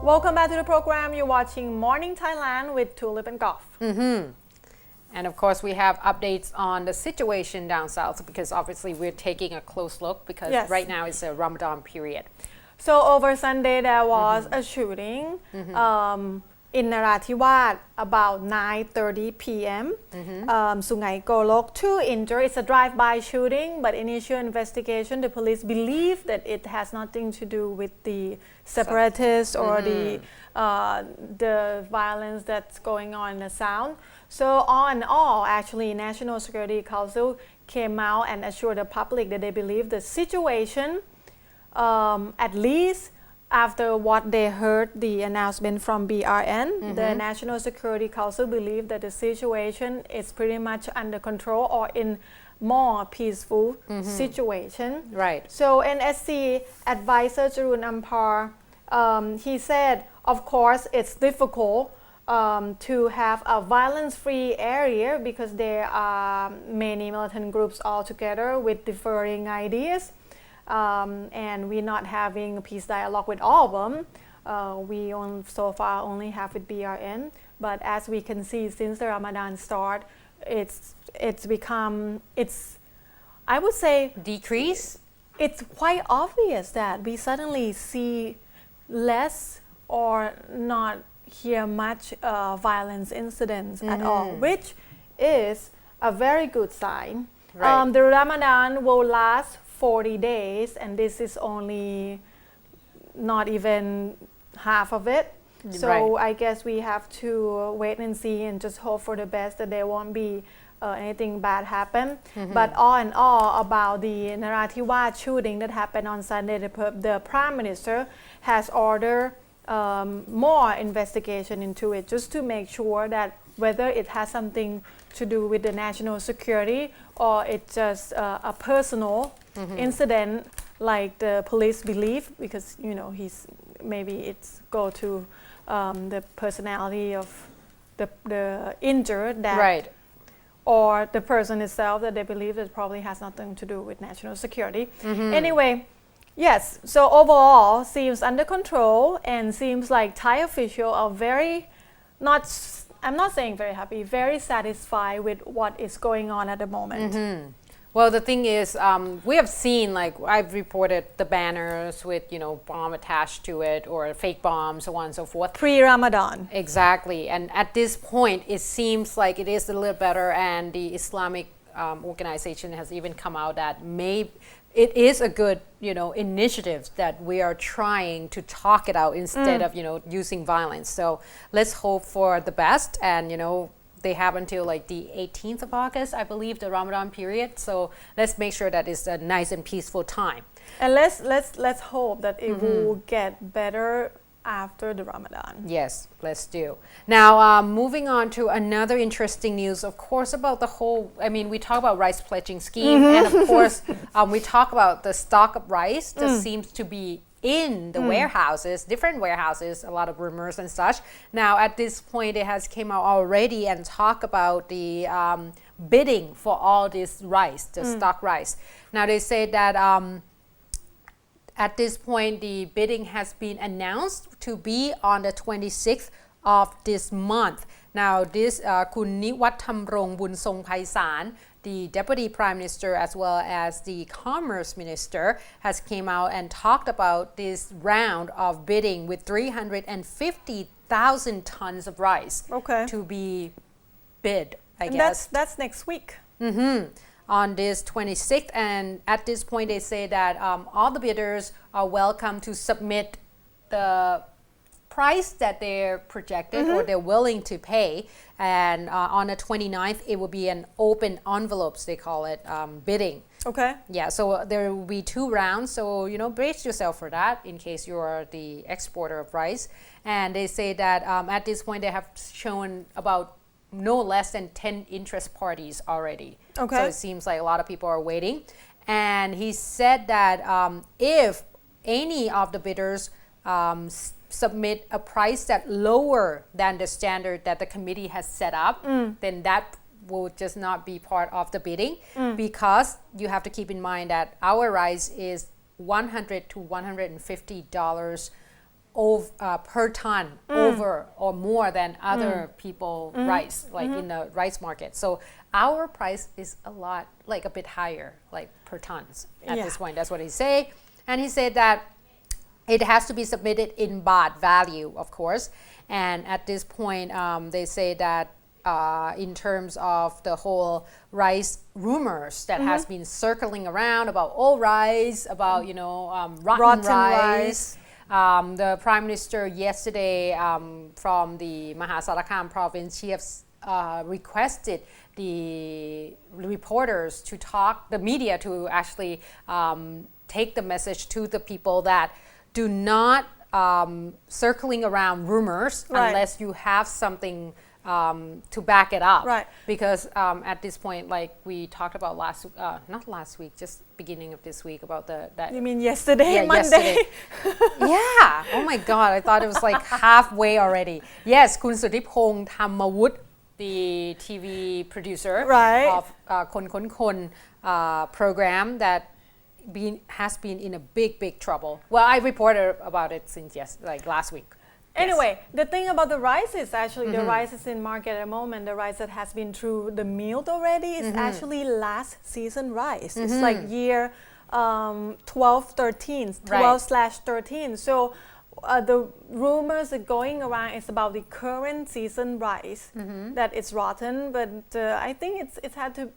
Welcome back to the program. You're watching Morning Thailand with Tulip and Golf. And of course, we have updates on the situation down south because obviously we're taking a close look because Yes. right now it's a Ramadan period. So over Sunday there was a shooting in Narathiwat about 9:30 p.m. Sungai Golok, 2 injured. It's a drive-by shooting, but initial investigation, the police believe that it has nothing to do with the separatists or the violence that's going on in the sound. So all in all, actually, National Security Council came out and assured the public that they believe the situation, at least after what they heard the announcement from BRN, the National Security Council believe that the situation is pretty much under control or in more peaceful situation. Right. So NSC advisor Jarun Ampar, he said, of course, it's difficult to have a violence-free area because there are many militant groups all together with differing ideas. And we're not having a peace dialogue with all of them. We so far only have with BRN. But as we can see, since the Ramadan start, it's become, I would say, Decrease? it's quite obvious that we suddenly see less or not hear much violence incidents at all, which is a very good sign. Right. The Ramadan will last 40 days, and this is only not even half of it. So Right. I guess we have to wait and see and just hope for the best that there won't be anything bad happen. But all in all, about the Narathiwat shooting that happened on Sunday, the Prime Minister has ordered more investigation into it just to make sure that whether it has something to do with the national security or it's just a personal incident like the police believe, because he's maybe it's go to the personality of the injured that Right. or the person itself that they believe that probably has nothing to do with national security. Anyway, yes, so overall seems under control and seems like Thai officials are I'm not saying very happy, very satisfied with what is going on at the moment. Well, the thing is, we have seen, like, I've reported the banners with, bomb attached to it or fake bombs, so on and so forth. Pre-Ramadan. Exactly. And at this point, it seems like it is a little better, and the Islamic organization has even come out that it is a good, initiative that we are trying to talk it out instead of, using violence. So let's hope for the best, and, they have until like the 18th of August, I believe, the Ramadan period. So let's make sure that it's a nice and peaceful time. And let's hope that it will get better after the Ramadan. Yes, let's do. Now, moving on to another interesting news, of course, about the whole, we talk about rice pledging scheme, and of course, we talk about the stock of rice that seems to be in the warehouses, different warehouses, a lot of rumors and such. Now, at this point, it has came out already and talk about the bidding for all this rice, the stock rice. Now, they say that at this point, the bidding has been announced to be on the 26th of this month. Now, this Kun Niwat Thamrong Bunsong Paisan, the Deputy Prime Minister as well as the Commerce Minister, has came out and talked about this round of bidding with 350,000 tons of rice to be bid, I guess. That's next week. On this 26th, and at this point they say that all the bidders are welcome to submit the price that they're projected or they're willing to pay, and on the 29th it will be an open envelopes, they call it, bidding. Okay. Yeah, so there will be 2 rounds, so brace yourself for that in case you are the exporter of rice. And they say that at this point they have shown about no less than 10 interest parties already. Okay. So it seems like a lot of people are waiting. And he said that if any of the bidders submit a price that lower than the standard that the committee has set up, then that will just not be part of the bidding, because you have to keep in mind that our rice is $100 to $150 per ton over or more than other people rice, like in the rice market. So our price is a lot, like a bit higher, like per tons at this point. That's what he say. And he said that it has to be submitted in baht value, of course. And at this point, they say that in terms of the whole rice rumors that has been circling around about old rice, about rotten rice. The Prime Minister yesterday from the Mahasarakham province, he has requested the reporters to talk, the media to actually take the message to the people that do not circling around rumors unless you have something to back it up. Right. Because at this point, like we talked about not last week, just beginning of this week about that. You mean yesterday, Monday? Yesterday. Yeah. Oh my God. I thought it was like halfway already. Yes, Kun Suthipong Thamawut, the TV producer of Kon Kon Kon program that has been in a big trouble. Well, I reported about it since last week. Anyway, the thing about the rice is actually the rice is in market at the moment. The rice that has been through the milled already is actually last season rice. It's like year 12/13. So the rumors are going around is about the current season rice that it's rotten. But I think it's had to,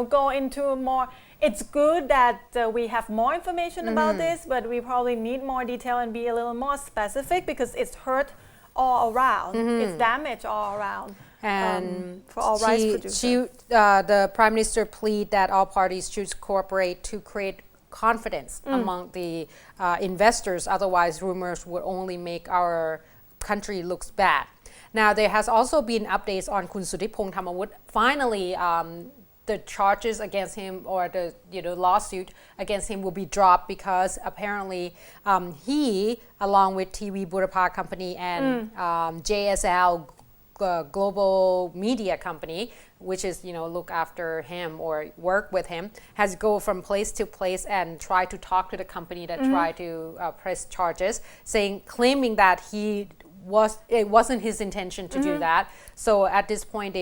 go into more. It's good that we have more information about this, but we probably need more detail and be a little more specific because it's hurt all around. It's damaged all around. And for all rice producers. The Prime Minister plead that all parties should cooperate to create confidence among the investors. Otherwise, rumors would only make our country looks bad. Now, there has also been updates on Kun Suthipong Thamawut. Finally, the charges against him or the lawsuit against him will be dropped because apparently he, along with TV Burapha Company and JSL Global Media Company, which is look after him or work with him, has go from place to place and try to talk to the company that try to press charges, claiming that it wasn't his intention to do that. So at this point,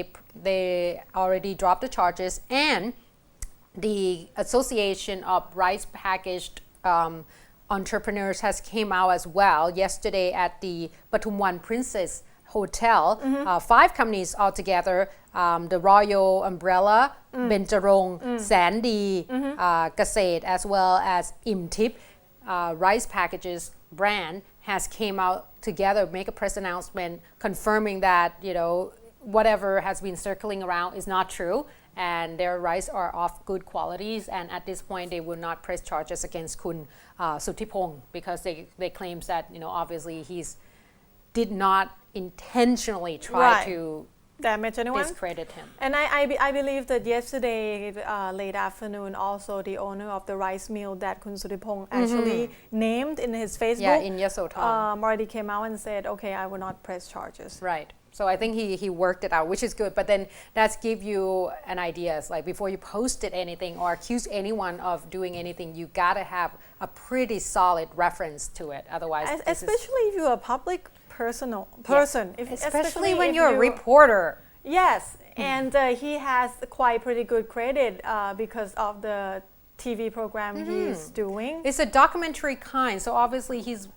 they already dropped the charges, and the Association of Rice Packaged Entrepreneurs has came out as well yesterday at the Patumwan Princess Hotel. 5 companies altogether: the Royal Umbrella, Benjarong, Sandy, Gasset, as well as Imtip Rice Packages brand has came out together, make a press announcement confirming that whatever has been circling around is not true, and their rice are of good qualities. And at this point, they will not press charges against Kun Suthipong because they claims that obviously he's did not intentionally try to damage anyone, discredit him. And I believe that yesterday late afternoon also the owner of the rice mill that Kun Suthipong actually named in his Facebook in Yasothon already came out and said, okay, I will not press charges. Right. So I think he worked it out, which is good. But then that's give you an idea. It's like before you posted anything or accuse anyone of doing anything, you gotta have a pretty solid reference to it. Otherwise, especially if you're a public person. Especially when you're a reporter. Yes, and he has quite pretty good credit because of the TV program he's doing. It's a documentary kind, so obviously he's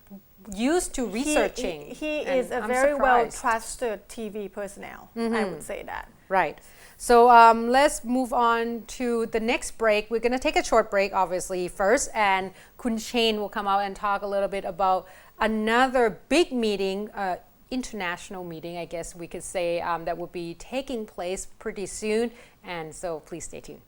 used to researching. He is a very well trusted TV personnel, I would say that. Right. So let's move on to the next break. We're going to take a short break, obviously, first, and Kun Chain will come out and talk a little bit about another big meeting, international meeting, I guess we could say, that will be taking place pretty soon. And so please stay tuned.